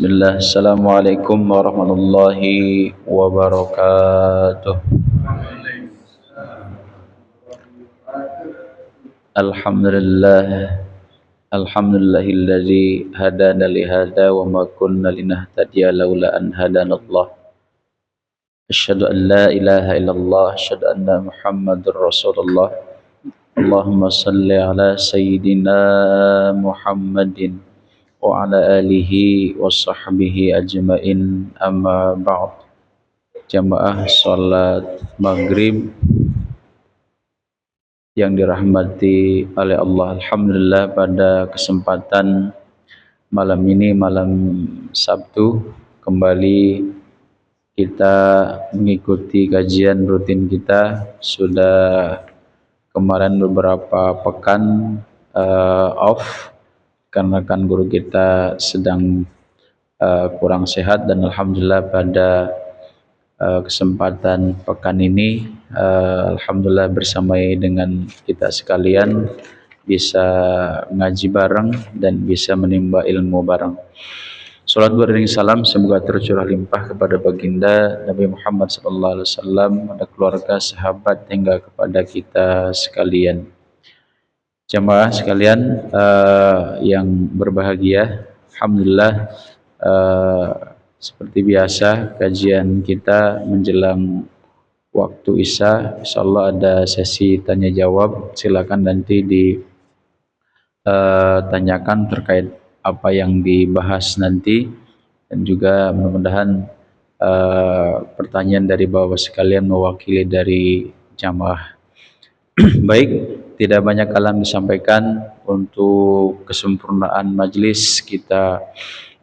Bismillah, Assalamualaikum warahmatullahi wabarakatuh. Alhamdulillah, alhamdulillahilladzi hadana li hadza wa ma kunna linahtadiya laula an hadanallah. Asyhadu an la ilaha illallah, asyhadu anna Muhammadar Rasulullah. Allahumma salli ala sayyidina Muhammadin wa ala alihi wa sahbihi ajmain, amma ba'd. Jamaah salat maghrib yang dirahmati oleh Allah, alhamdulillah pada kesempatan malam ini, malam Sabtu, kembali kita mengikuti kajian rutin kita. Sudah kemarin beberapa pekan off karena kan guru kita sedang kurang sehat, dan alhamdulillah pada kesempatan pekan ini alhamdulillah bersama dengan kita sekalian bisa ngaji bareng dan bisa menimba ilmu bareng. Salat beriring salam semoga tercurah limpah kepada baginda Nabi Muhammad SAW, pada keluarga, sahabat, hingga kepada kita sekalian. Jamaah sekalian yang berbahagia, alhamdulillah seperti biasa kajian kita menjelang waktu Isya, insyaallah ada sesi tanya jawab. Silakan nanti ditanyakan terkait apa yang dibahas nanti, dan juga mudah-mudahan pertanyaan dari Bapak sekalian mewakili dari jamaah. Baik, tidak banyak kalam disampaikan. Untuk kesempurnaan majelis, kita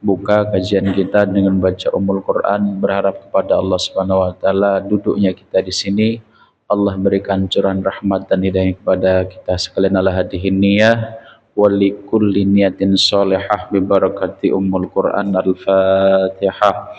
buka kajian kita dengan baca Ummul Quran, berharap kepada Allah Subhanahu wa taala duduknya kita di sini Allah berikan curahan rahmat dan hidayah kepada kita sekalian. Ala hadihin niyah wa likulli niyatin shalihah bi barakati Ummul Quran. Al-Fatihah.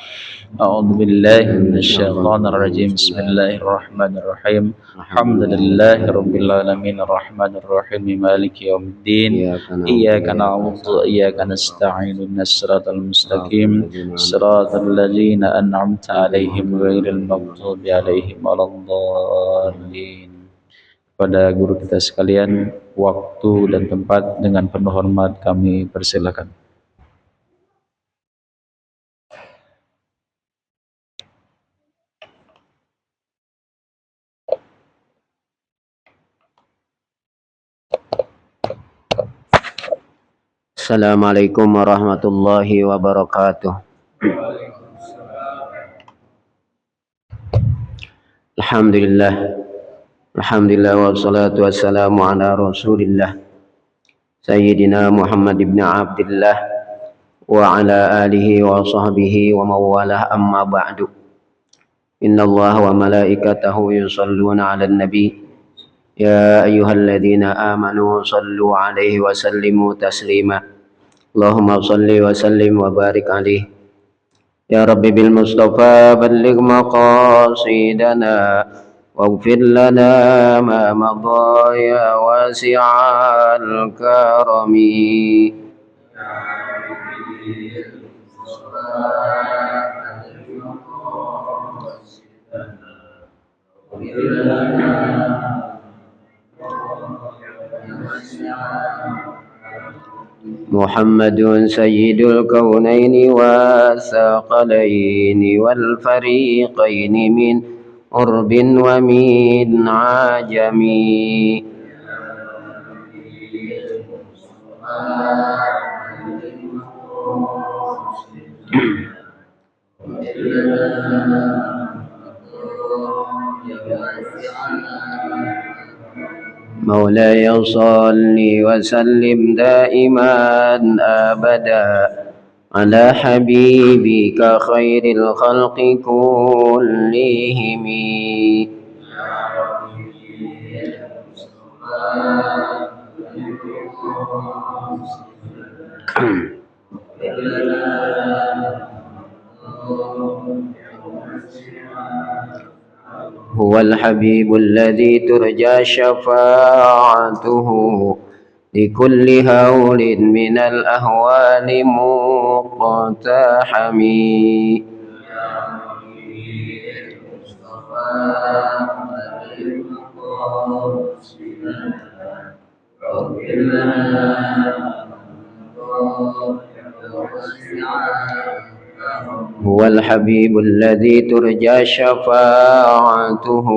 A'udzu billahi minasyaitonir rajim. Bismillahirrahmanirrahim. Alhamdulillahirabbil alamin arrahmanir rahim maliki yaumiddin. Iyyaka na'budu wa iyyaka nasta'in. Ihdinas siratal mustaqim. Siratal ladzina an'amta 'alaihim ghairil maghdubi 'alaihim waladdallin. Pada guru kita sekalian, waktu dan tempat dengan penuh hormat kami persilakan. Assalamualaikum warahmatullahi wabarakatuh. Alhamdulillah, alhamdulillah wassalatu wassalamu ala rasulillah Sayyidina Muhammad ibn Abdillah wa ala alihi wa sahbihi wa mawalah, amma ba'du. Inna Allah wa malaikatahu yusalluna ala nabi ya ayyuhalladzina amanu sallu alaihi wa sallimu taslima. Allahumma salli wa sallim wa barik alaihi. Ya Rabbi bil Mustafa balligh maqasidana waghfir lana ma madha ya wasi'al karami. Muhammadun sayyidul kaunaini wathaqalaini wal fariqaini min urbin wa min ajami. مولاي صل وسلم دائما أبدا على حبيبك خير الخلق كلهم. هو الحبيب الذي ترجى شفاعته لكل هول من الأهوال مقتحمي هو الحبيب الذي ترجى شفاعته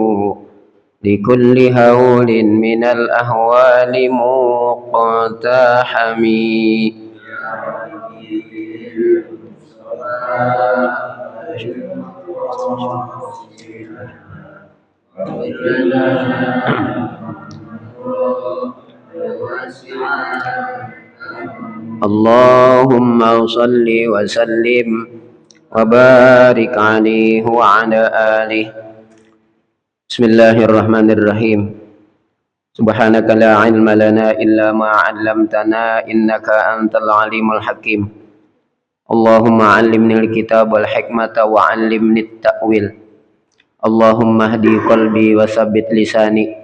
لكل هول من الأهوال مقتحمي اللهم صل وسلم وبارك عليه وعلى آله. Bismillahirrahmanirrahim. Subhanaka la ilma lana illa ma 'allamtana innaka antal alimul hakim. Allahumma 'allimni al-kitab wal hikmata wa 'allimni at-ta'wil. Allahumma hdi qalbi wa tsabbit lisani.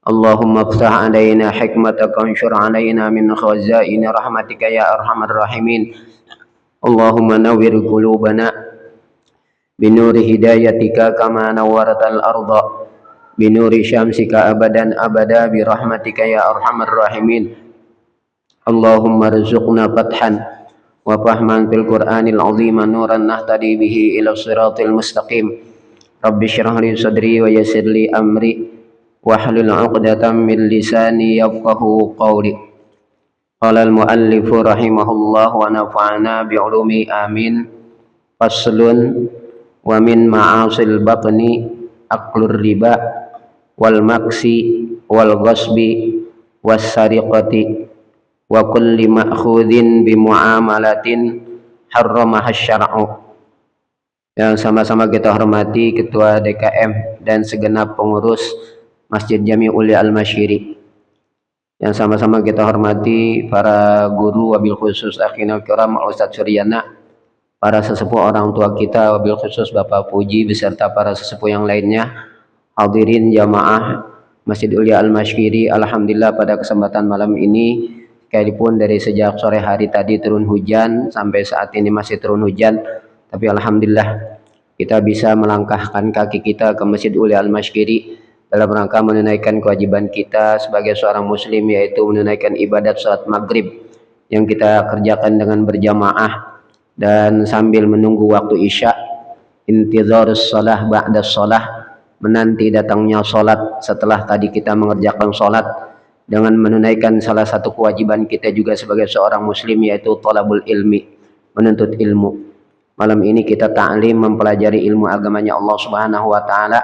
Allahumma iftah 'alaina hikmataka wanshur 'alaina min khazaini rahmatika ya arhamar rahimin. Allahumma nawwir qulubana binuri hidayatika kama nawwaratal arda binuri syamsika abadan abada birahmatika ya arhamar rahimin. Allahumma rizqna fathan wa fahman fil qur'anil azim nuran nahtadi bihi ila siratil mustaqim. Rabbi shrah li sadri wa yassir li amri wahlul 'uqdatam min lisani yafqahu qawli. Qala al muallif rahimahullah wa nafa'ana bi ulumi amin. Faslun wa min ma'asil batni aklur riba wal maksi wal ghasbi was sariqati wa kulli ma'khudhin bi muamalatin harramaha syar'u. Yang sama-sama kita hormati Ketua DKM dan segenap pengurus Masjid Jami'ul Al-Masyiri. Yang sama-sama kita hormati para guru, wabil khusus akhina kiram Ustadz Suryana, para sesepuh orang tua kita, wabil khusus Bapak Puji beserta para sesepuh yang lainnya, hadirin jamaah Masjid Ulia Al-Masyiri. Alhamdulillah pada kesempatan malam ini, sekalipun dari sejak sore hari tadi turun hujan sampai saat ini masih turun hujan, tapi alhamdulillah kita bisa melangkahkan kaki kita ke Masjid Ulia Al-Masyiri dalam rangka menunaikan kewajiban kita sebagai seorang muslim, yaitu menunaikan ibadat salat maghrib yang kita kerjakan dengan berjamaah dan sambil menunggu waktu isya, intizarus shalah ba'da shalah, menanti datangnya salat setelah tadi kita mengerjakan salat, dengan menunaikan salah satu kewajiban kita juga sebagai seorang muslim, yaitu thalabul ilmi, menuntut ilmu. Malam ini kita ta'lim, mempelajari ilmu agamanya Allah Subhanahu wa taala.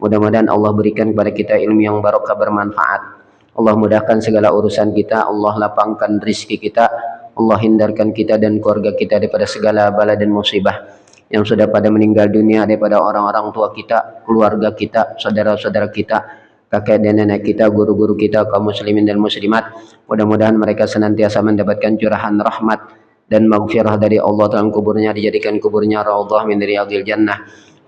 Mudah-mudahan Allah berikan kepada kita ilmu yang barokah, bermanfaat. Allah mudahkan segala urusan kita, Allah lapangkan rezeki kita, Allah hindarkan kita dan keluarga kita daripada segala bala dan musibah. Yang sudah pada meninggal dunia daripada orang-orang tua kita, keluarga kita, saudara-saudara kita, kakek dan nenek kita, guru-guru kita, kaum muslimin dan muslimat. Mudah-mudahan mereka senantiasa mendapatkan curahan rahmat dan maghfirah dari Allah dalam kuburnya, dijadikan kuburnya raudhah min riyadil jannah.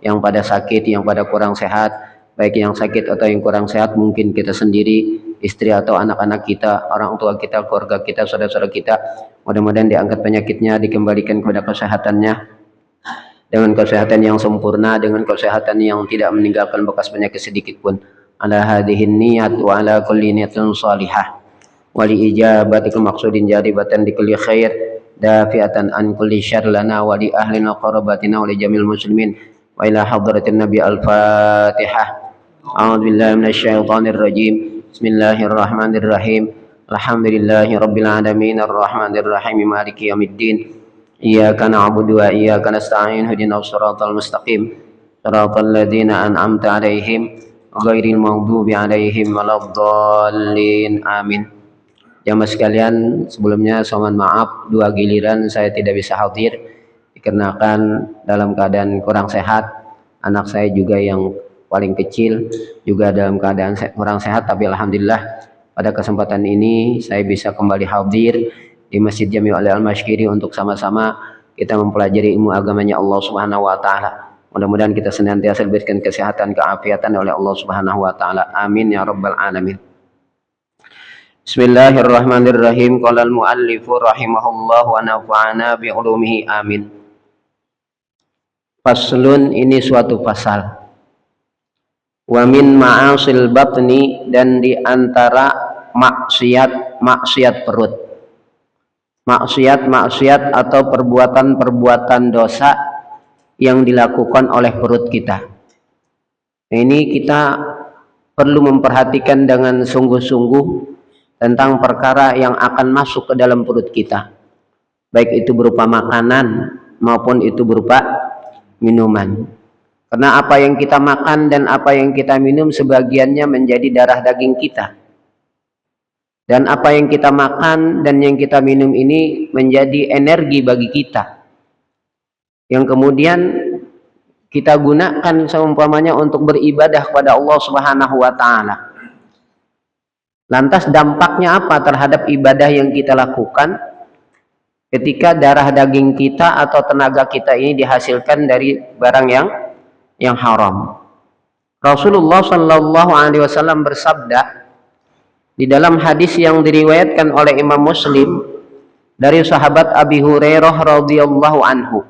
Yang pada sakit, yang pada kurang sehat, baik yang sakit atau yang kurang sehat, mungkin kita sendiri, istri atau anak-anak kita, orang tua kita, keluarga kita, saudara-saudara kita, mudah-mudahan diangkat penyakitnya, dikembalikan kepada kesehatannya dengan kesehatan yang sempurna, dengan kesehatan yang tidak meninggalkan bekas penyakit sedikit pun. Ala hadhihin niyat wa ala kulli niyatin salihah wa li ijabatil maqsudin jaribatan di kulli khair dafi'atan an kulli syarr lana wa li ahlina qarabatina wa li jamil muslimin wa ila hadratin nabi. Al-Fatihah. A'udzu billahi minasyaitonir rajim. Bismillahirrahmanirrahim. Alhamdulillahi rabbil alamin arrahmanir rahim maliki yaumiddin. Iyyaka na'budu wa iyyaka nasta'in ihdinas siratal mustaqim siratal ladzina an'amta 'alaihim ghairil maghdubi 'alaihim waladdallin. Amin. Jamaah sekalian, sebelumnya saya mohon maaf, dua giliran saya tidak bisa hadir dikarenakan dalam keadaan kurang sehat. Anak saya juga yang paling kecil juga dalam keadaan kurang sehat, tapi alhamdulillah pada kesempatan ini saya bisa kembali hadir di Masjid Jami'ul Al-Masyiri untuk sama-sama kita mempelajari ilmu agamanya Allah Subhanahu wa taala. Mudah-mudahan kita senantiasa diberikan kesehatan, keafiatan oleh Allah Subhanahu wa taala. Amin ya rabbal alamin. Bismillahirrahmanirrahim. Qala al-muallifu rahimahullah wa nafa'ana bi ulumihi amin. Faslun, ini suatu pasal. Wa min ma'asil batni, dan di antara maksiat perut. Maksiat atau perbuatan-perbuatan dosa yang dilakukan oleh perut kita. Ini kita perlu memperhatikan dengan sungguh-sungguh tentang perkara yang akan masuk ke dalam perut kita, baik itu berupa makanan maupun itu berupa minuman. Karena apa yang kita makan dan apa yang kita minum sebagiannya menjadi darah daging kita, dan apa yang kita makan dan yang kita minum ini menjadi energi bagi kita, yang kemudian kita gunakan seumpamanya untuk beribadah kepada Allah Subhanahu wa Ta'ala. Lantas dampaknya apa terhadap ibadah yang kita lakukan ketika darah daging kita atau tenaga kita ini dihasilkan dari barang yang haram? Rasulullah Shallallahu Alaihi Wasallam bersabda di dalam hadis yang diriwayatkan oleh Imam Muslim dari sahabat Abi Hurairah radhiyallahu anhu.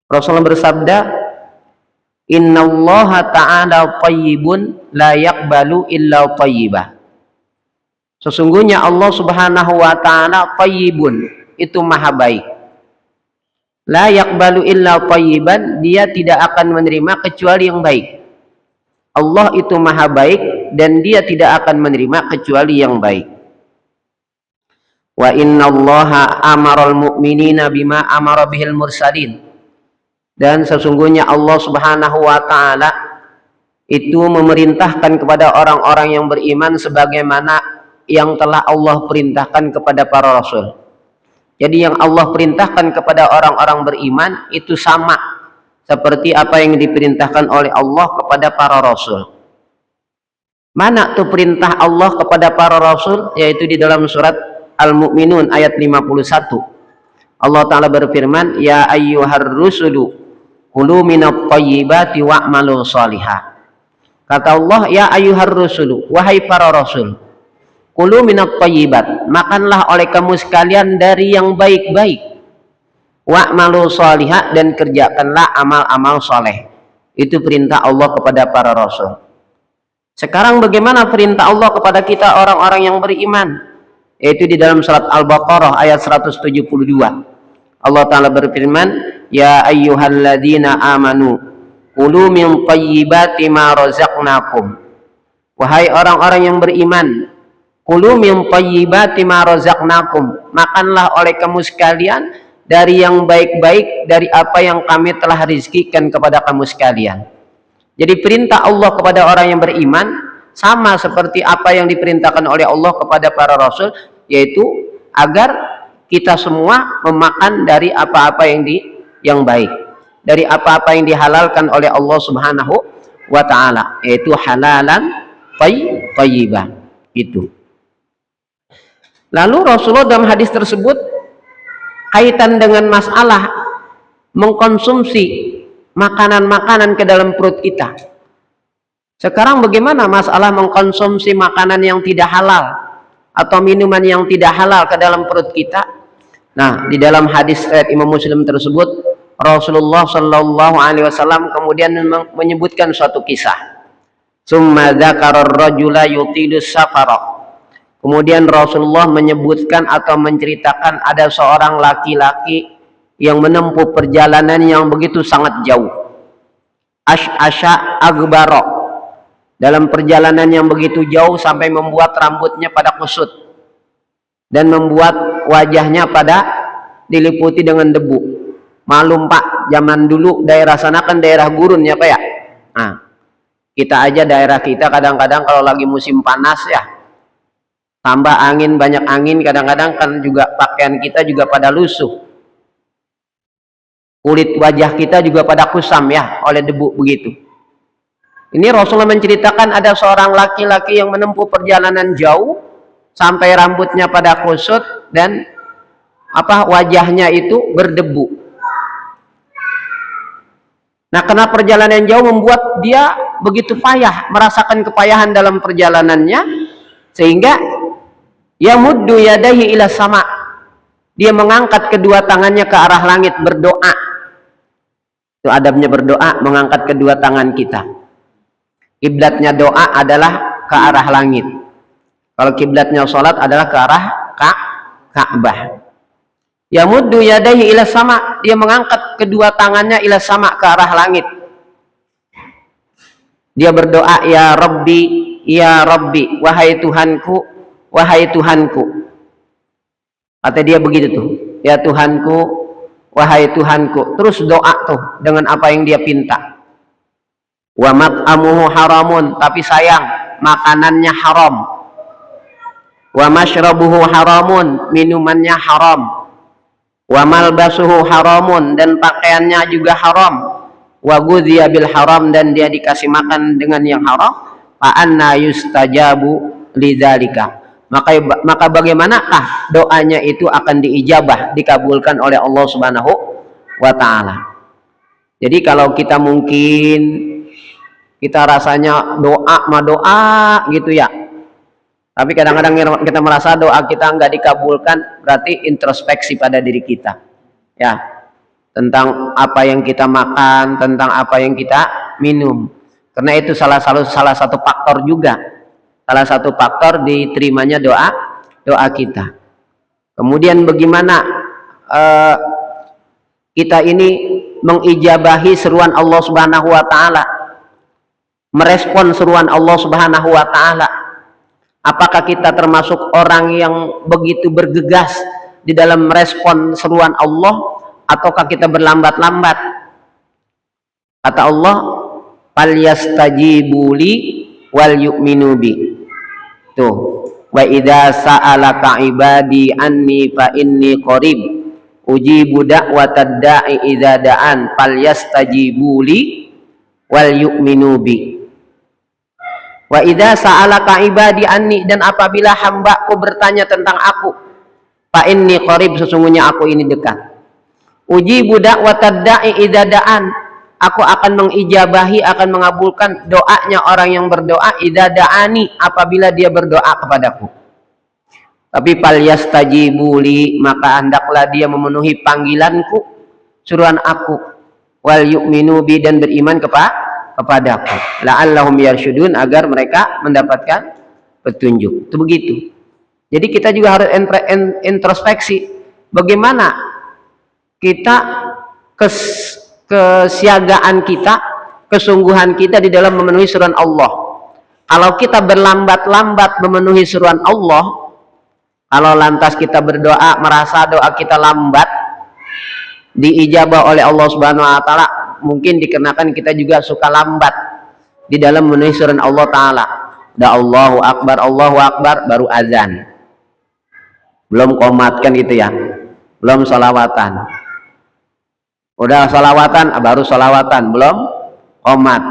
Rasulullah bersabda, Innallaha ta'ala thayyibun la yaqbalu illa thayyibah. Sesungguhnya Allah Subhanahu wa Ta'ala thayyibun, itu maha baik. La yaqbalu illa thayyiban, dia tidak akan menerima kecuali yang baik. Allah itu maha baik dan dia tidak akan menerima kecuali yang baik. Wa innallaha amaral mu'minina bima amara bihil mursalin. Dan sesungguhnya Allah Subhanahu wa Ta'ala itu memerintahkan kepada orang-orang yang beriman sebagaimana yang telah Allah perintahkan kepada para rasul. Jadi yang Allah perintahkan kepada orang-orang beriman itu sama seperti apa yang diperintahkan oleh Allah kepada para rasul. Mana tuh perintah Allah kepada para rasul? Yaitu di dalam surat Al-Mu'minun ayat 51. Allah Ta'ala berfirman, Ya ayyuhar rusulu kulu minat thayyibati wa'malu salihah. Kata Allah, Ya ayyuhar rusulu, wahai para rasul, kulu minat thayyibat, makanlah oleh kamu sekalian dari yang baik-baik. Wa'malu salihah, dan kerjakanlah amal-amal soleh. Itu perintah Allah kepada para rasul. Sekarang bagaimana perintah Allah kepada kita orang-orang yang beriman? Yaitu di dalam surat Al-Baqarah ayat 172. Allah Ta'ala berfirman, Ya ayyuhalladzina amanu kulu min thayyibati ma razaqnakum. Wahai orang-orang yang beriman, kulu min thayyibati ma razaqnakum, makanlah oleh kamu sekalian dari yang baik-baik dari apa yang kami telah rizkikan kepada kamu sekalian. Jadi perintah Allah kepada orang yang beriman sama seperti apa yang diperintahkan oleh Allah kepada para rasul, yaitu agar kita semua memakan dari apa-apa yang baik, dari apa-apa yang dihalalkan oleh Allah Subhanahu wa Ta'ala, yaitu halalan thayyiban. Itu. Lalu Rasulullah dalam hadis tersebut kaitan dengan masalah mengkonsumsi makanan-makanan ke dalam perut kita. Sekarang bagaimana masalah mengkonsumsi makanan yang tidak halal atau minuman yang tidak halal ke dalam perut kita? Nah, di dalam hadis Imam Muslim tersebut Rasulullah Shallallahu Alaihi Wasallam kemudian menyebutkan suatu kisah. Summa dzakara ar-rajula yutilu safara. Kemudian Rasulullah menyebutkan atau menceritakan ada seorang laki-laki yang menempuh perjalanan yang begitu sangat jauh. Ash'asha agbara. Dalam perjalanan yang begitu jauh sampai membuat rambutnya pada kusut dan membuat wajahnya pada diliputi dengan debu. Malum Pak, zaman dulu daerah sana kan daerah gurun ya Pak ya. Nah, kita aja daerah kita kadang-kadang kalau lagi musim panas ya, tambah angin, banyak angin, kadang-kadang kan juga pakaian kita juga pada lusuh. Kulit wajah kita juga pada kusam ya oleh debu begitu. Ini Rasulullah menceritakan ada seorang laki-laki yang menempuh perjalanan jauh sampai rambutnya pada kusut dan wajahnya itu berdebu. Nah, karena perjalanan jauh membuat dia begitu payah, merasakan kepayahan dalam perjalanannya, sehingga Yamuddu yadayhi ila sama. Dia mengangkat kedua tangannya ke arah langit berdoa. Itu adabnya berdoa, mengangkat kedua tangan kita. Kiblatnya doa adalah ke arah langit. Kalau kiblatnya salat adalah ke arah Ka'bah. Yamuddu yadayhi ila sama. Dia mengangkat kedua tangannya ila sama, ke arah langit. Dia berdoa, ya Rabbi, wahai Tuhanku, wahai Tuhanku. Kata dia begitu tuh, ya Tuhanku, wahai Tuhanku. Terus doa tuh dengan apa yang dia pinta. Wa mat'amuhu haramun, tapi sayang makanannya haram. Wa mashrabuhu haramun, minumannya haram. Wa malbasuhu haramun, dan pakaiannya juga haram. Wa ghudhiya bil haram, dan dia dikasih makan dengan yang haram. Fa anna yustajabu lidzalika. Maka bagaimanakah doanya itu akan diijabah, dikabulkan oleh Allah Subhanahu wa taala. Jadi kalau kita mungkin kita rasanya doa gitu ya, tapi kadang-kadang kita merasa doa kita nggak dikabulkan, berarti introspeksi pada diri kita ya, tentang apa yang kita makan, tentang apa yang kita minum. Karena itu salah satu faktor juga, salah satu faktor diterimanya doa kita. Kemudian bagaimana kita ini mengijabahi seruan Allah Subhanahu wa taala, merespon seruan Allah Subhanahu wa taala. Apakah kita termasuk orang yang begitu bergegas di dalam merespon seruan Allah, ataukah kita berlambat-lambat? Kata Allah, falyastajibu li wal yu'minu bi. Tuh, wa idza sa'alaka ibadi anni fa inni qarib ujibu da'watad da'i idza da'an falyastajibu li wal yu'minu bi. Wa idza sa'alaka ibadi anni, dan apabila hambaku bertanya tentang aku, fa inni qarib, sesungguhnya aku ini dekat. Ujibu da'watad da'i idza da'an, aku akan mengijabahi, akan mengabulkan doanya orang yang berdoa, idza da'ani, apabila dia berdoa kepadaku. Tapi falyastajibu li, maka hendaklah dia memenuhi panggilanku, suruhan aku, wal yu'minu bi, dan beriman kepadaku, la'allahum yarsyudun, agar mereka mendapatkan petunjuk. Itu begitu. Jadi kita juga harus introspeksi, bagaimana kita kesiagaan kita, kesungguhan kita di dalam memenuhi seruan Allah. Kalau kita berlambat-lambat memenuhi seruan Allah, kalau lantas kita berdoa merasa doa kita lambat diijabah oleh Allah Subhanahu wa taala, mungkin dikarenakan kita juga suka lambat di dalam memenuhi seruan Allah taala. Udah Allahu Akbar baru azan, belum qomat kan gitu ya, belum salawatan. Udah salawatan baru salawatan, belum qomat,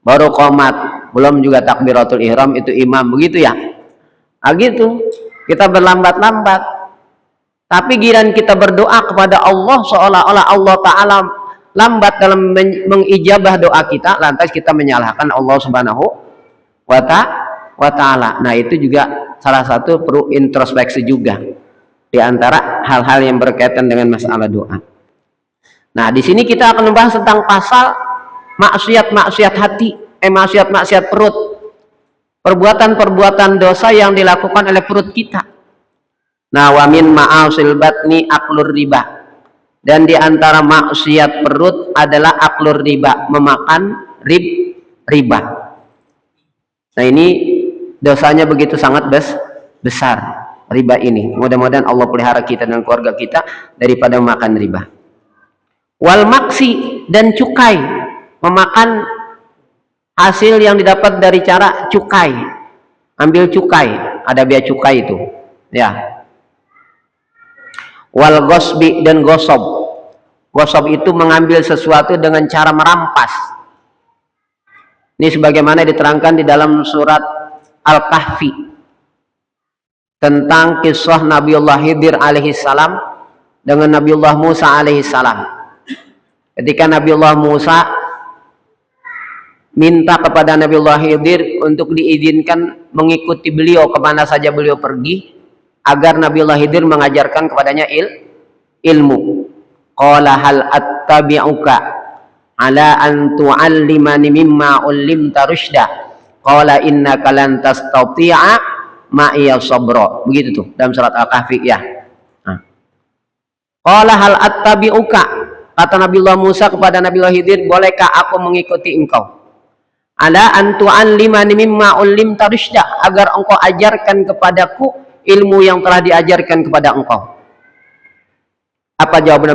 baru qomat, belum juga takbiratul ihram, itu imam, begitu ya. Nah gitu, kita berlambat-lambat. Tapi giliran kita berdoa kepada Allah, seolah-olah Allah Ta'ala lambat dalam mengijabah doa kita, lantas kita menyalahkan Allah Subhanahu wa Ta'ala. Nah itu juga salah satu perlu introspeksi juga di antara hal-hal yang berkaitan dengan masalah doa. Nah di sini kita akan membahas tentang pasal maksiat hati, maksiat perut, perbuatan-perbuatan dosa yang dilakukan oleh perut kita. Nah, wa min ma'asil batni aklur riba, dan di antara maksiat perut adalah aklur riba, memakan riba. Nah ini dosanya begitu sangat besar, riba ini. Mudah-mudahan Allah pelihara kita dan keluarga kita daripada memakan riba. Wal maksi, dan cukai, memakan hasil yang didapat dari cara cukai, ambil cukai, ada bea cukai itu ya. Wal gosbi, dan gosob itu mengambil sesuatu dengan cara merampas. Ini sebagaimana diterangkan di dalam surat Al-Kahfi tentang kisah Nabiullah Khidir alaihissalam dengan Nabiullah Musa alaihissalam. Ketika Nabiullah Musa minta kepada Nabiullah Khidir untuk diizinkan mengikuti beliau kemana saja beliau pergi, agar Nabiullah Khidir mengajarkan kepadanya ilmu. Qala hal attabi'uka ala an tu'allimani mimma 'ullimta rusyda. Qala innaka lan tastati'a ma'iya sabra. Begitu tuh dalam surat Al-Kahfi ya. Nah. Qala hal attabi'uka, kata Nabiullah Musa kepada Nabiullah Khidir, bolehkah aku mengikuti engkau? Ala an tu'allimani mimma 'ullimta rusyda, agar engkau ajarkan kepadaku ilmu yang telah diajarkan kepada engkau. Apa jawab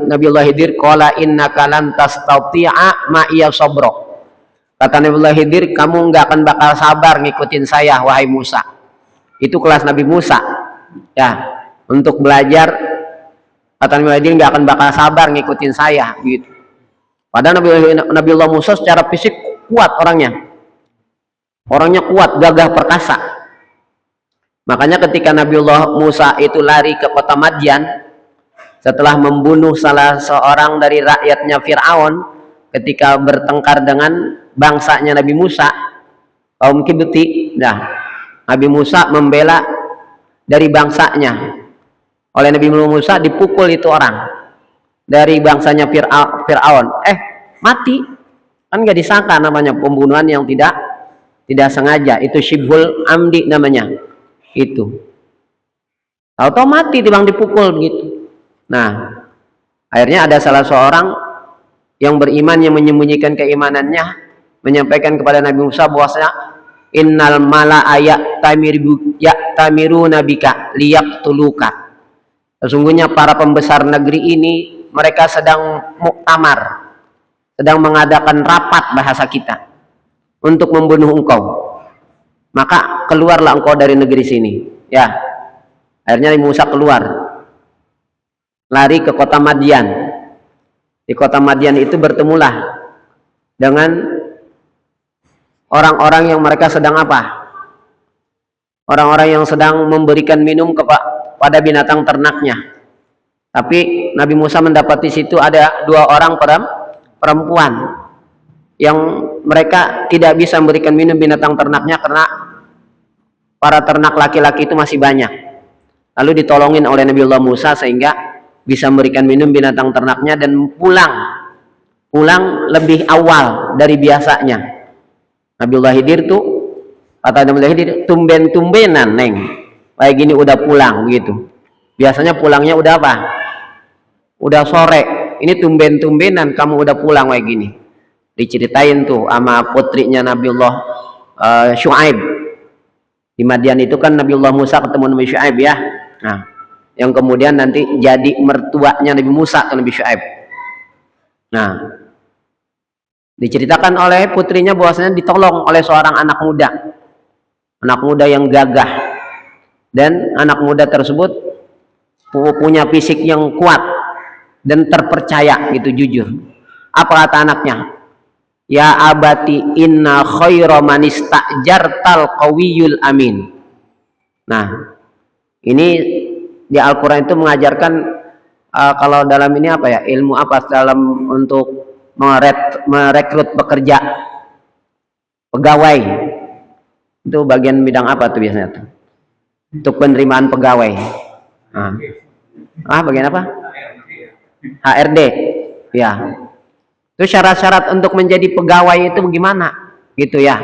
Nabiullah Khidir? Qala innaka lan tastati'a ma'iya sabra. Kata Nabiullah Khidir, kamu nggak akan bakal sabar ngikutin saya wahai Musa. Itu kelas Nabi Musa ya, untuk belajar. Kata Nabiullah Khidir, nggak akan bakal sabar ngikutin saya gitu. Padahal Nabiullah Musa secara fisik kuat orangnya kuat, gagah perkasa. Makanya ketika Nabiullah Musa itu lari ke kota Madyan setelah membunuh salah seorang dari rakyatnya Fir'aun, ketika bertengkar dengan bangsanya Nabi Musa, kaum Kibti, Nabi Musa membela dari bangsanya. Oleh Nabi Musa dipukul itu orang dari bangsanya Fir'aun, mati. Kan nggak disangka, namanya pembunuhan yang tidak sengaja, itu syibhul amdi namanya. Itu tahu-tahu mati timbang dipukul begitu. Nah, akhirnya ada salah seorang yang beriman yang menyembunyikan keimanannya menyampaikan kepada Nabi Musa bahwasanya innal mala'a ya'tamiruna bika liyaqtuluka. Sesungguhnya para pembesar negeri ini mereka sedang muktamar, sedang mengadakan rapat bahasa kita untuk membunuh engkau. Maka keluarlah engkau dari negeri sini ya. Akhirnya Nabi Musa keluar, lari ke kota Madyan. Di kota Madyan itu bertemulah dengan orang-orang yang mereka sedang apa? Orang-orang yang sedang memberikan minum kepada binatang ternaknya. Tapi Nabi Musa mendapati situ ada 2 orang perempuan yang mereka tidak bisa memberikan minum binatang ternaknya karena para ternak laki-laki itu masih banyak. Lalu ditolongin oleh Nabiullah Musa sehingga bisa memberikan minum binatang ternaknya dan pulang lebih awal dari biasanya. Nabiullah Khidir tuh, kata Nabiullah Khidir, tumben-tumbenan neng kayak gini udah pulang begitu. Biasanya pulangnya udah apa? Udah sore. Ini tumben-tumbenan kamu udah pulang kayak gini. Diceritain tuh sama putrinya Nabiullah Syu'aib. Di Madyan itu kan Nabiullah Musa ketemu Nabi Syu'aib ya. Nah, yang kemudian nanti jadi mertuanya Nabi Musa ke Nabi Syu'aib. Nah, diceritakan oleh putrinya bahwasanya ditolong oleh seorang anak muda yang gagah, dan anak muda tersebut punya fisik yang kuat dan terpercaya gitu, jujur. Apa kata anaknya? Ya abati inna khaira man istajartal qawiyul amin. Nah, ini di Al-Quran itu mengajarkan kalau dalam ini apa ya, ilmu apa dalam untuk merekrut pekerja pegawai, itu bagian bidang apa tuh biasanya tuh untuk penerimaan pegawai? Bagian apa? HRD ya. Itu syarat-syarat untuk menjadi pegawai itu bagaimana gitu ya.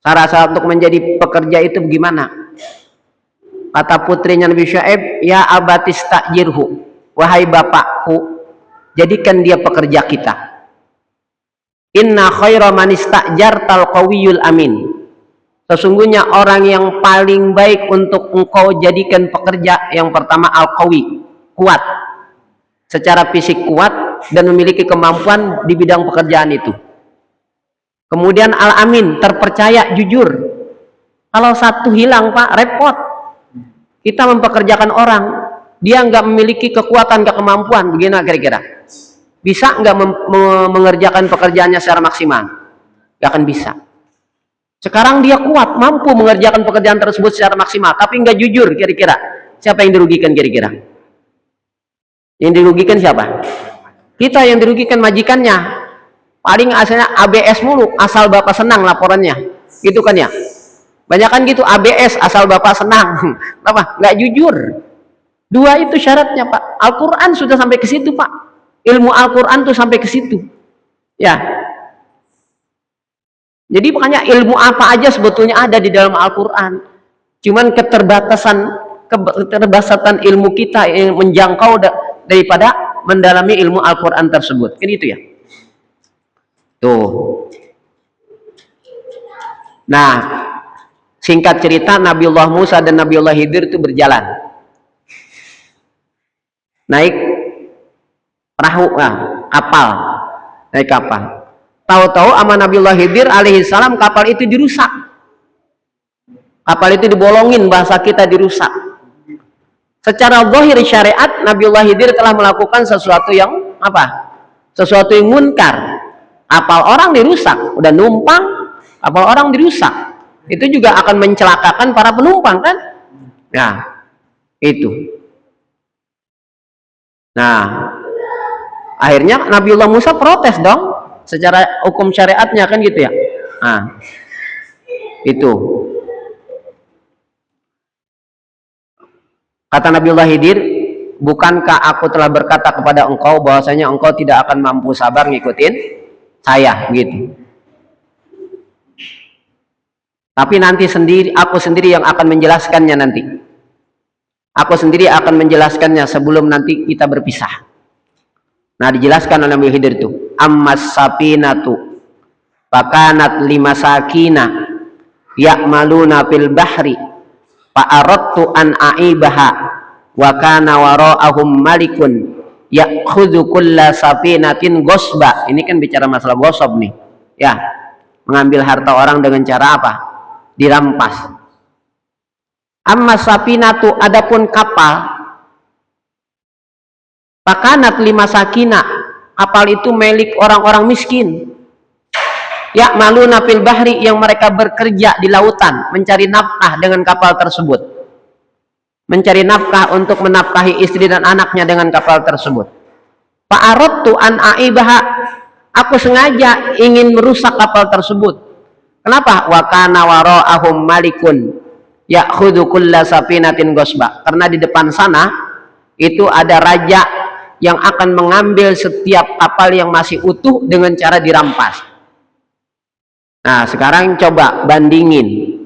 Syarat-syarat untuk menjadi pekerja itu bagaimana? Kata putrinya Nabi Syu'aib, ya abatis ta'jirhu, wahai bapakku, jadikan dia pekerja kita. Inna khaira man istajartal qawiyul amin. Sesungguhnya orang yang paling baik untuk engkau jadikan pekerja, yang pertama al-qawi, kuat, secara fisik kuat dan memiliki kemampuan di bidang pekerjaan itu. Kemudian al-amin, terpercaya, jujur. Kalau satu hilang Pak, repot. Kita mempekerjakan orang, dia nggak memiliki kekuatan, nggak kemampuan, bagaimana kira-kira? Bisa nggak mengerjakan pekerjaannya secara maksimal? Nggak akan bisa. Sekarang dia kuat, mampu mengerjakan pekerjaan tersebut secara maksimal, tapi nggak jujur, kira-kira siapa yang dirugikan kira-kira? Yang dirugikan siapa? Kita yang dirugikan, majikannya. Paling asalnya ABS mulu, asal bapak senang laporannya, gitu kan ya. Banyak kan gitu, ABS, asal Bapak senang. Apa? Nggak jujur. Dua itu syaratnya, Pak. Al-Quran sudah sampai ke situ, Pak. Ilmu Al-Quran tuh sampai ke situ. Ya. Jadi makanya ilmu apa aja sebetulnya ada di dalam Al-Quran. Cuman keterbatasan ilmu kita yang menjangkau daripada mendalami ilmu Al-Quran tersebut. Kan itu ya. Tuh. Nah, singkat cerita, Nabiullah Musa dan Nabiullah Khidir itu berjalan. Naik perahu, kapal. Naik kapal. Tahu-tahu sama Nabiullah Khidir alaihissalam kapal itu dirusak. Kapal itu dibolongin, bahasa kita dirusak. Secara zahir syariat, Nabiullah Khidir telah melakukan sesuatu yang apa? Sesuatu yang munkar. Kapal orang dirusak, udah numpang, kapal orang dirusak. Itu juga akan mencelakakan para penumpang kan? Nah, itu. Nah, akhirnya Nabiullah Musa protes dong, secara hukum syariatnya kan gitu ya. Nah, itu. Kata Nabiullah Khidir, bukankah aku telah berkata kepada engkau bahwasanya engkau tidak akan mampu sabar ngikutin saya gitu. Tapi nanti aku sendiri yang akan menjelaskannya nanti. Aku sendiri akan menjelaskannya sebelum nanti kita berpisah. Nah, dijelaskan oleh Nabi Khidir itu, ammas sapinatu fakanat limasakina ya'maluna fil bahri fa'aradtu an a'ibaha wa kana wara'ahum malikun ya'khudhu kulla sapinatin ghasba. Ini kan bicara masalah ghasab nih. Ya, mengambil harta orang dengan cara apa? Dirampas. Amma sapinatu, adapun kapal, pakanat lima sakina, kapal itu milik orang-orang miskin. Ya maluna fil bahri, yang mereka bekerja di lautan, mencari nafkah dengan kapal tersebut. Mencari nafkah untuk menafkahi istri dan anaknya dengan kapal tersebut. Fa'aradtu an a'ibaha, aku sengaja ingin merusak kapal tersebut. Kenapa? Wa kana wara'ahum malikun ya'khudhu kulla sapinatin ghasba. Karena di depan sana itu ada raja yang akan mengambil setiap kapal yang masih utuh dengan cara dirampas. Nah, sekarang coba bandingin.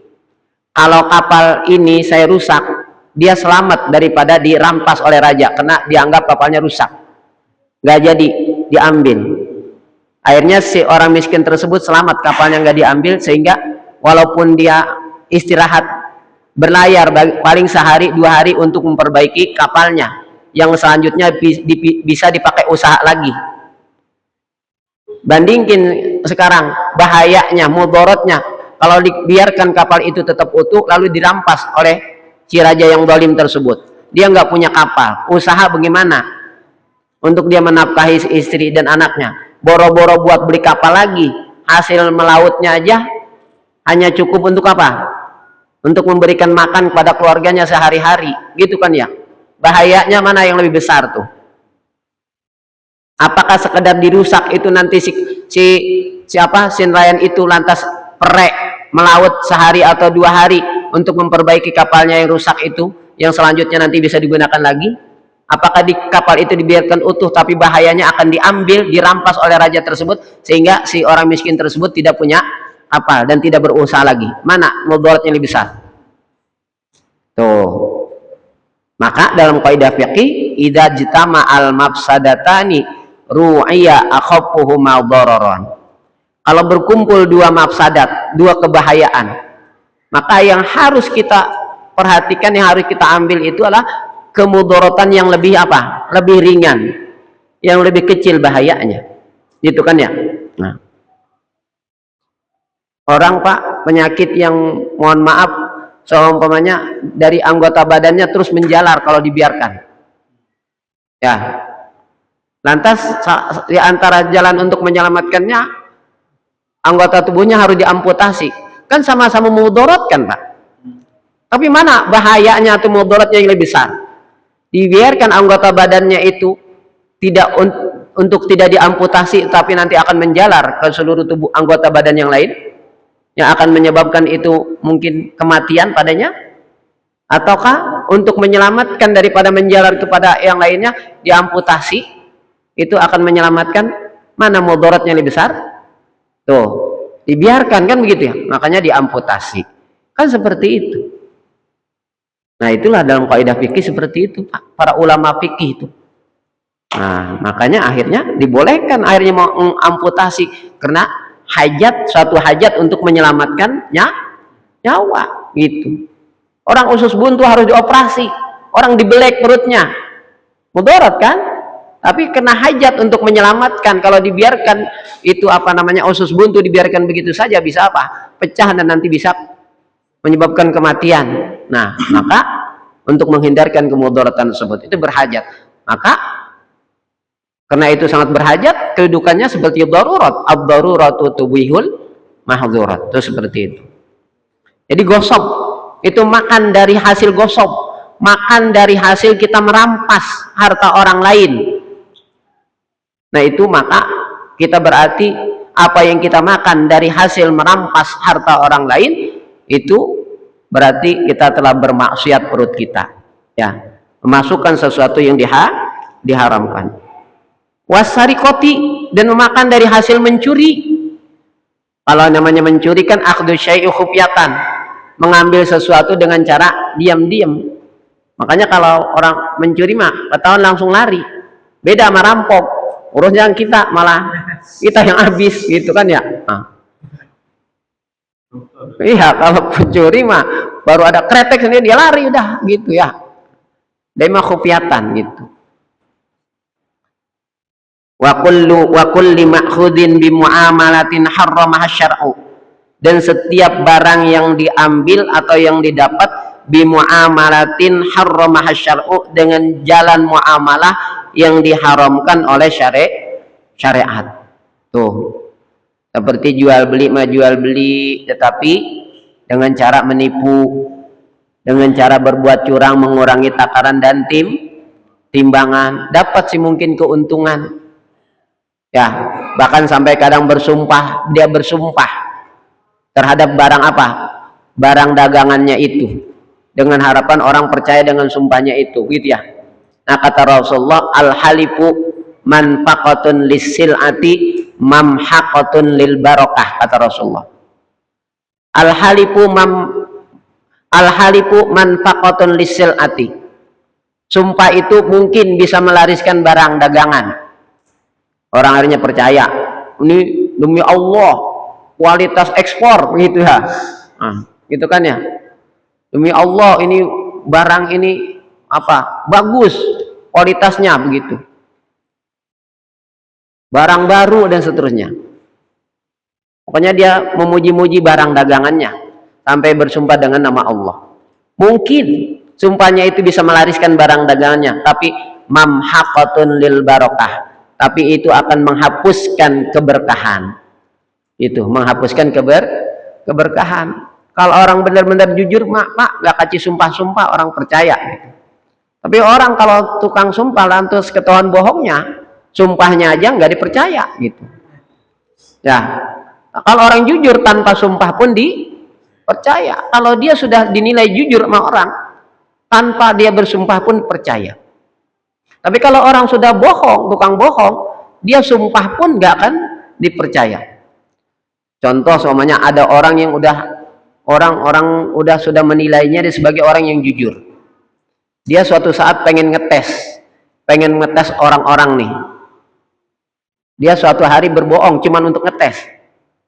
Kalau kapal ini saya rusak, dia selamat daripada dirampas oleh raja karena dianggap kapalnya rusak. Nggak jadi diambil. Akhirnya si orang miskin tersebut selamat, kapalnya nggak diambil, sehingga walaupun dia istirahat berlayar paling sehari 2 hari untuk memperbaiki kapalnya yang selanjutnya bisa dipakai usaha lagi. Bandingin sekarang bahayanya, mudaratnya kalau dibiarkan kapal itu tetap utuh lalu dirampas oleh si raja yang zalim tersebut. Dia nggak punya kapal, usaha bagaimana untuk dia menafkahi istri dan anaknya? Boro-boro buat beli kapal lagi, hasil melautnya aja hanya cukup untuk apa? Untuk memberikan makan kepada keluarganya sehari-hari, gitu kan ya? Bahayanya mana yang lebih besar tuh? Apakah sekedar dirusak itu nanti siapa nelayan itu lantas perek melaut sehari atau 2 hari untuk memperbaiki kapalnya yang rusak itu, yang selanjutnya nanti bisa digunakan lagi? Apakah di kapal itu dibiarkan utuh tapi bahayanya akan diambil, dirampas oleh raja tersebut sehingga si orang miskin tersebut tidak punya kapal dan tidak berusaha lagi? Mana mudaratnya lebih besar? Tuh. Maka dalam kaidah fiqih, idza jitama al mafsadatani ru'iya akhaffuhuma dararan. Kalau berkumpul 2 mafsadat, 2 kebahayaan, maka yang harus kita perhatikan, yang harus kita ambil itu adalah kemudaratan yang lebih apa? Lebih ringan, yang lebih kecil bahayanya, gitu kan ya? Nah, orang Pak penyakit yang mohon maaf, seumpamanya dari anggota badannya terus menjalar kalau dibiarkan, ya. Lantas di antara jalan untuk menyelamatkannya, anggota tubuhnya harus diamputasi, kan sama-sama mudaratkan Pak. Tapi mana bahayanya atau mudaratnya yang lebih besar? Dibiarkan anggota badannya itu untuk tidak diamputasi tapi nanti akan menjalar ke seluruh tubuh anggota badan yang lain, yang akan menyebabkan itu mungkin kematian padanya, ataukah untuk menyelamatkan daripada menjalar kepada yang lainnya diamputasi, itu akan menyelamatkan? Mana mudaratnya lebih besar? Tuh, dibiarkan kan begitu ya, makanya diamputasi kan seperti itu. Nah itulah dalam kaidah fikih seperti itu Pak, para ulama fikih itu. Nah makanya akhirnya dibolehkan akhirnya mau mengamputasi karena hajat, suatu hajat untuk menyelamatkan nyawa gitu. Orang usus buntu harus dioperasi, orang dibelek perutnya, mudarat kan? Tapi kena hajat untuk menyelamatkan. Kalau dibiarkan itu apa namanya usus buntu dibiarkan begitu saja bisa apa? Pecah dan nanti bisa menyebabkan kematian. Nah maka untuk menghindarkan kemudaratan tersebut itu berhajat. Maka karena itu sangat berhajat, kedudukannya seperti darurat. Ad-daruratu tubihul mahdzurat. Itu seperti itu. Jadi gosok itu makan dari hasil gosok, makan dari hasil kita merampas harta orang lain. Nah itu maka kita berarti apa yang kita makan dari hasil merampas harta orang lain itu berarti kita telah bermaksiat perut kita, ya, memasukkan sesuatu yang diharamkan. Wasarikoti, dan memakan dari hasil mencuri. Kalau namanya mencuri kan akhdhu syai'i khufyatan, mengambil sesuatu dengan cara diam-diam. Makanya kalau orang mencuri mah ketahuan langsung lari. Beda sama rampok, urusnya kita malah kita yang habis gitu kan ya. Nah. Iya, kalau pencuri mah baru ada kretek sendiri dia lari udah gitu ya. Dia mah khufyatan gitu. Wa kulli ma'khudin bi muamalatin harramaha syar'u, dan setiap barang yang diambil atau yang didapat bi muamalatin harramaha syar'u, dengan jalan muamalah yang diharamkan oleh syariat. Tuh. Seperti jual beli, tetapi dengan cara menipu, dengan cara berbuat curang, mengurangi takaran dan timbangan, dapat sih mungkin keuntungan. Ya, bahkan sampai kadang dia bersumpah terhadap barang apa? Barang dagangannya itu, dengan harapan orang percaya dengan sumpahnya itu, gitu ya. Nah kata Rasulullah, al-halifu manfaqatun lis-sil'ati mamhaqatun lil barakah, kata Rasulullah. Al-halifu manfaqatun lis-sil'ati, sumpah itu mungkin bisa melariskan barang dagangan. Orang akhirnya percaya, ini demi Allah kualitas ekspor gitu ya. Nah, gitu kan ya. Demi Allah ini barang ini apa? Bagus kualitasnya begitu. Barang baru dan seterusnya. Pokoknya dia memuji-muji barang dagangannya sampai bersumpah dengan nama Allah. Mungkin sumpahnya itu bisa melariskan barang dagangannya, tapi mamhaqatun lil barakah, tapi itu akan menghapuskan keberkahan. Itu menghapuskan keberkahan. Kalau orang benar-benar jujur, Pak, gak kasih sumpah-sumpah, orang percaya gitu. Tapi orang kalau tukang sumpah lantas ketahuan bohongnya, sumpahnya aja nggak dipercaya gitu. Ya, kalau orang jujur tanpa sumpah pun dipercaya. Kalau dia sudah dinilai jujur sama orang, tanpa dia bersumpah pun percaya. Tapi kalau orang sudah bohong, tukang bohong, dia sumpah pun nggak akan dipercaya. Contoh semuanya ada orang yang orang-orang udah sudah menilainya dia sebagai orang yang jujur. Dia suatu saat pengen ngetes orang-orang nih. Dia suatu hari berbohong cuman untuk ngetes.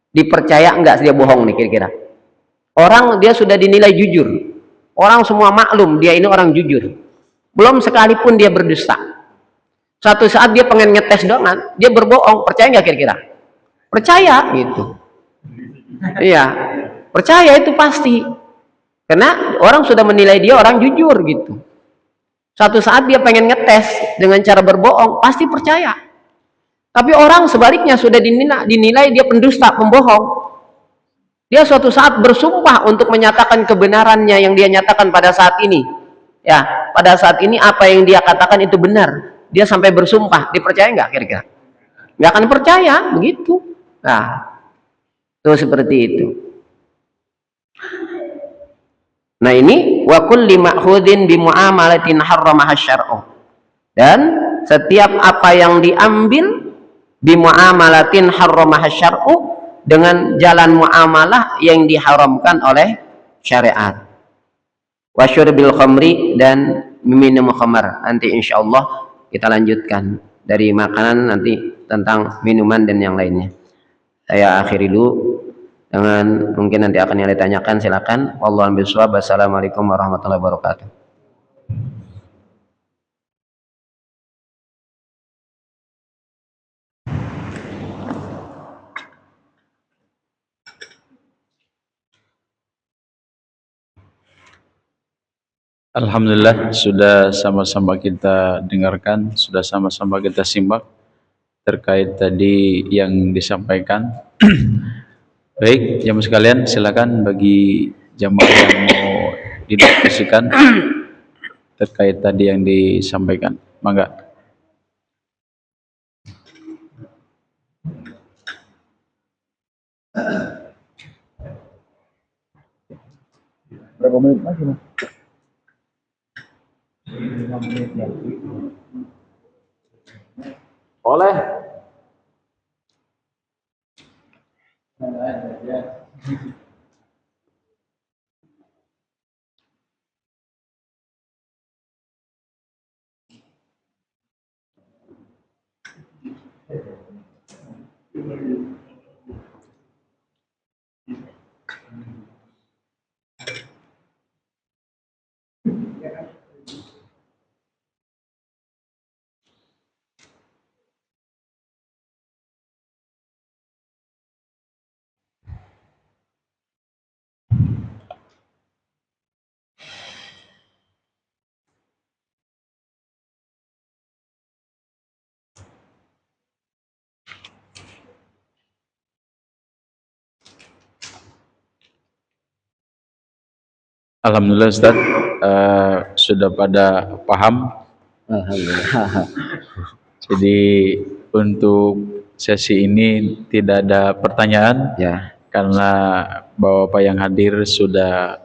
Dipercaya enggak dia bohong nih kira-kira? Orang dia sudah dinilai jujur. Orang semua maklum dia ini orang jujur. Belum sekalipun dia berdusta. Suatu saat dia pengen ngetes doang, dia berbohong, percaya nggak kira-kira? Percaya gitu. Iya, percaya itu pasti. Karena orang sudah menilai dia orang jujur gitu. Suatu saat dia pengen ngetes dengan cara berbohong, pasti percaya. Tapi orang sebaliknya sudah dinilai dia pendusta, pembohong. Dia suatu saat bersumpah untuk menyatakan kebenarannya yang dia nyatakan pada saat ini. Ya, pada saat ini apa yang dia katakan itu benar. Dia sampai bersumpah, dipercaya nggak kira-kira? Nggak akan percaya, begitu. Nah, itu seperti itu. Nah ini wa kulli ma'khudin bi muamalatin harramaha syar'u. Dan setiap apa yang diambil bi muamalatin harramaha syar'u, dengan jalan muamalah yang diharamkan oleh syariat. Wa syurbil khamri, dan minum khamar. Nanti insyaallah kita lanjutkan dari makanan nanti tentang minuman dan yang lainnya. Saya akhiri dulu dengan mungkin nanti akan yang ditanyakan, silakan. Wallahu a'lam bishawab. Wassalamualaikum warahmatullahi wabarakatuh. Alhamdulillah, sudah sama-sama kita dengarkan, sudah sama-sama kita simak terkait tadi yang disampaikan. Baik, jamaah sekalian, silakan bagi jamaah yang mau didiskusikan terkait tadi yang disampaikan. Mangga. Berapa menit lagi, Mas? 5 menit ya. Oleh. Alhamdulillah Ustaz, sudah pada paham. Alhamdulillah. Jadi untuk sesi ini tidak ada pertanyaan Ya. karena Bapak yang hadir sudah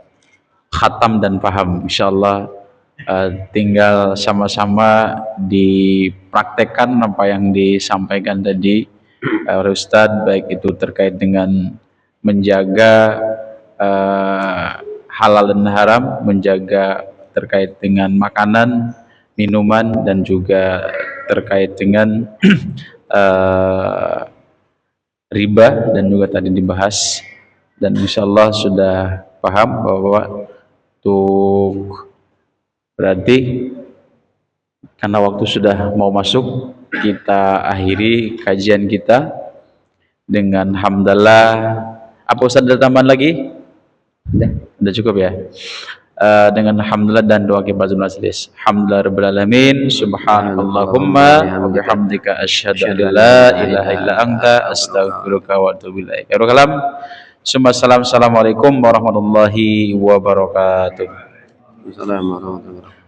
khatam dan paham. Insyaallah tinggal sama-sama dipraktekkan apa yang disampaikan tadi oleh Ustadz, baik itu terkait dengan menjaga halal dan haram, menjaga terkait dengan makanan, minuman, dan juga terkait dengan riba dan juga tadi dibahas. Dan insyaallah sudah paham bahwa untuk berarti karena waktu sudah mau masuk, kita akhiri kajian kita dengan hamdalah. Apa Ustaz ada tambahan lagi? Udah cukup ya. Dengan hamdalah dan doa kifaratul majlis. Alhamdulillah rabbil alamin, subhanallahumma wa bihamdika asyhadu an la ilaha illa anta astaghfiruka wa atubu ilaik. Ya kalam. Assalamualaikum warahmatullahi wabarakatuh. Assalamualaikum warahmatullahi wabarakatuh.